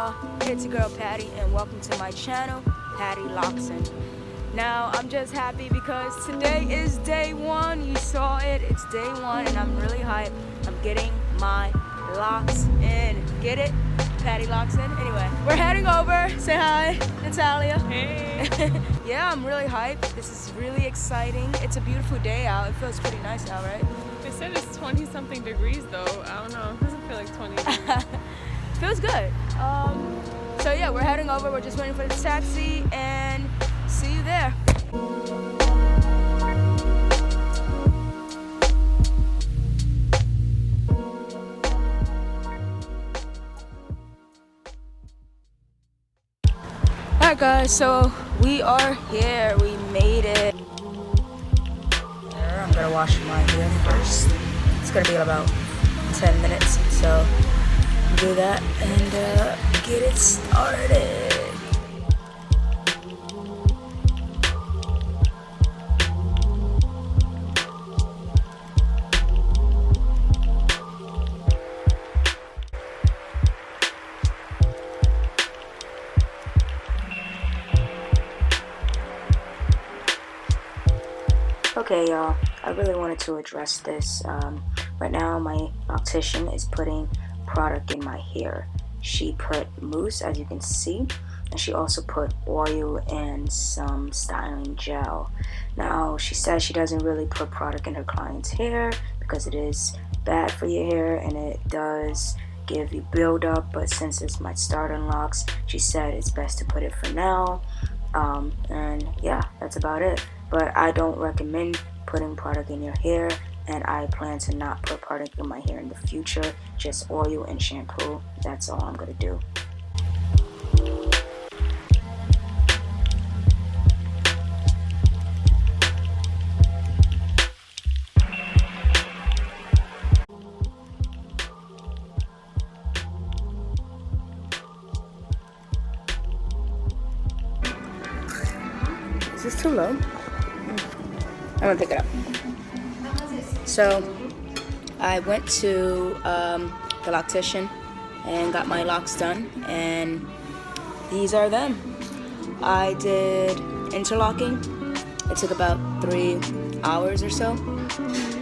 y'all? It's your girl Patty and welcome to my channel, Patty Lockson. Now I'm just happy because today is day one. You saw it, it's day one and I'm really hyped. I'm getting my locks in. Get it? Patty Lockson. Anyway, we're heading over. Say hi, Natalia. Hey. Yeah, I'm really hyped. This is really exciting. It's a beautiful day out. It feels pretty nice out, right? They said it's 20 something degrees though. I don't know. It doesn't feel like 20 degrees. Feels good. So yeah, we're heading over. We're just waiting for the taxi and see you there. Alright guys, so we are here. We made it. I'm gonna wash my hair first. It's gonna be about 10 minutes, so do that and get it started. Okay, y'all, I really wanted to address this. Right now, my optician is putting product in my hair. She put mousse, as you can see, and she also put oil and some styling gel. Now, she says she doesn't really put product in her client's hair because it is bad for your hair and it does give you buildup, but since it's my starting locks, she said it's best to put it for now. And yeah, that's about it. But I don't recommend putting product in your hair, and I plan to not put product in my hair in the future. Just oil and shampoo. That's all I'm gonna do. Is this too low? I'm gonna pick it up. So I went to the loctician and got my locks done, and these are them. I did interlocking. It took about 3 hours or so.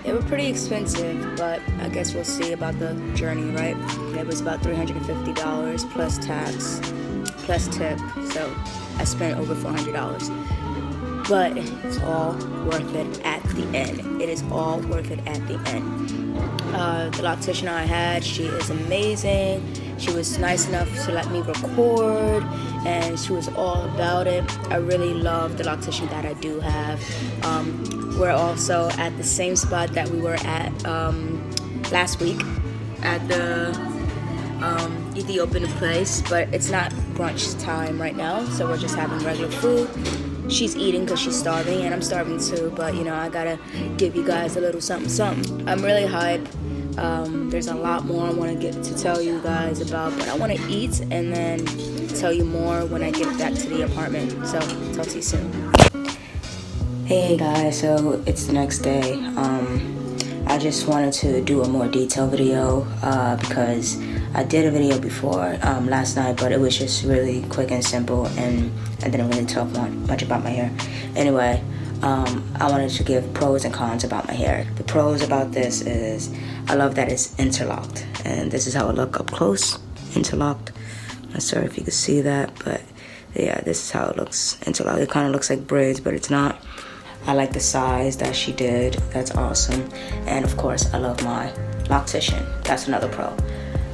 They were pretty expensive, but I guess we'll see about the journey, right? It was about $350 plus tax, plus tip, so I spent over $400. But it's all worth it at the end. It is all worth it at the end. The loctician I had, she is amazing. She was nice enough to let me record, and she was all about it. I really love the loctician that I do have. We're also at the same spot that we were at last week at the Ethiopian place, but it's not brunch time right now, so we're just having regular food. She's eating because she's starving, and I'm starving too, but you know, I gotta give you guys a little something. I'm really hyped. There's a lot more I want to get to tell you guys about, but I want to eat and then tell you more when I get back to the apartment. So talk to you soon. Hey guys, so it's the next day. I just wanted to do a more detailed video because I did a video before last night, but it was just really quick and simple, and I didn't really talk much about my hair. Anyway, I wanted to give pros and cons about my hair. The pros about this is I love that it's interlocked, and this is how it look up close, interlocked. I'm not sure if you can see that, but yeah, this is how it looks interlocked. It kind of looks like braids, but it's not. I like the size that she did. That's awesome. And of course, I love my loctician. That's another pro.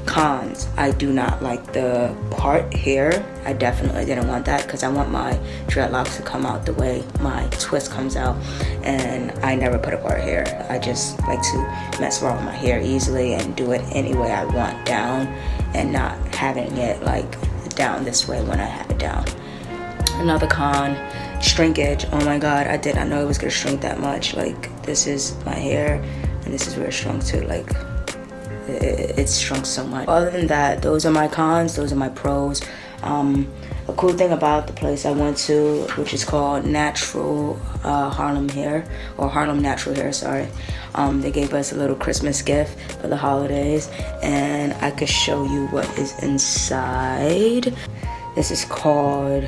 Cons, I do not like the part here. I definitely didn't want that because I want my dreadlocks to come out the way my twist comes out, and I never put a part here. I just like to mess around with my hair easily and do it any way I want down, and not having it like down this way when I have it down. Another con, shrinkage. Oh my god, I did not know it was gonna shrink that much. Like, this is my hair and this is where it shrunk to. Like, it's shrunk so much. Other than that, those are my cons, those are my pros. A cool thing about the place I went to, which is called Natural Harlem Hair, or Harlem Natural Hair, sorry. They gave us a little Christmas gift for the holidays, and I could show you what is inside. This is called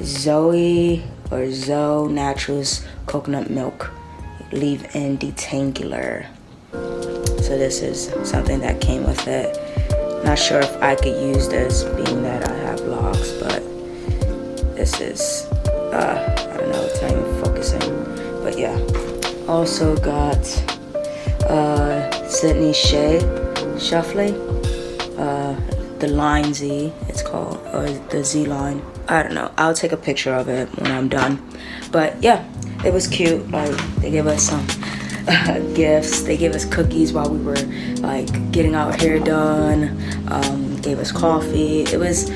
Zoe Naturals Coconut Milk Leave-In Detangler. So this is something that came with it. Not sure if I could use this being that I have locks, but this is, I don't know, it's not even focusing, but yeah. Also got Sydney Shea Shuffling, the Line Z, it's called, or the Z line. I don't know, I'll take a picture of it when I'm done. But yeah, it was cute. Like, they gave us some gifts. They gave us cookies while we were like getting our hair done. Gave us coffee. It was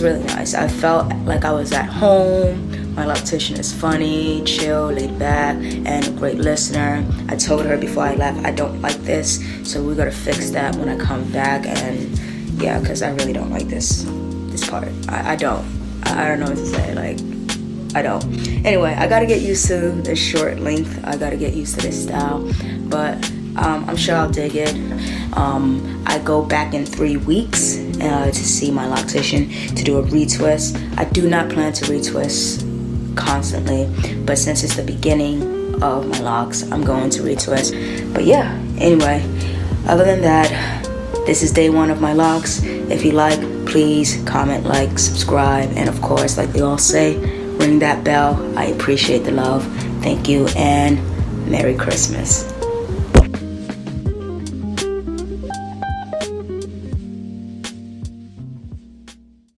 really nice. I felt like I was at home. My loctician is funny, chill, laid back, and a great listener. I told her before I left, I don't like this, so we gotta fix that when I come back. And yeah, because I really don't like this part. I don't know what to say. Like, I don't. Anyway, I gotta get used to this short length. I gotta get used to this style, but I'm sure I'll dig it. I go back in 3 weeks to see my loctician to do a retwist. I do not plan to retwist constantly, but since it's the beginning of my locks, I'm going to retwist. But yeah, anyway, other than that, this is day 1 of my locks. If you like, please comment, like, subscribe, and of course, like they all say, ring that bell. I appreciate the love. Thank you, and Merry Christmas.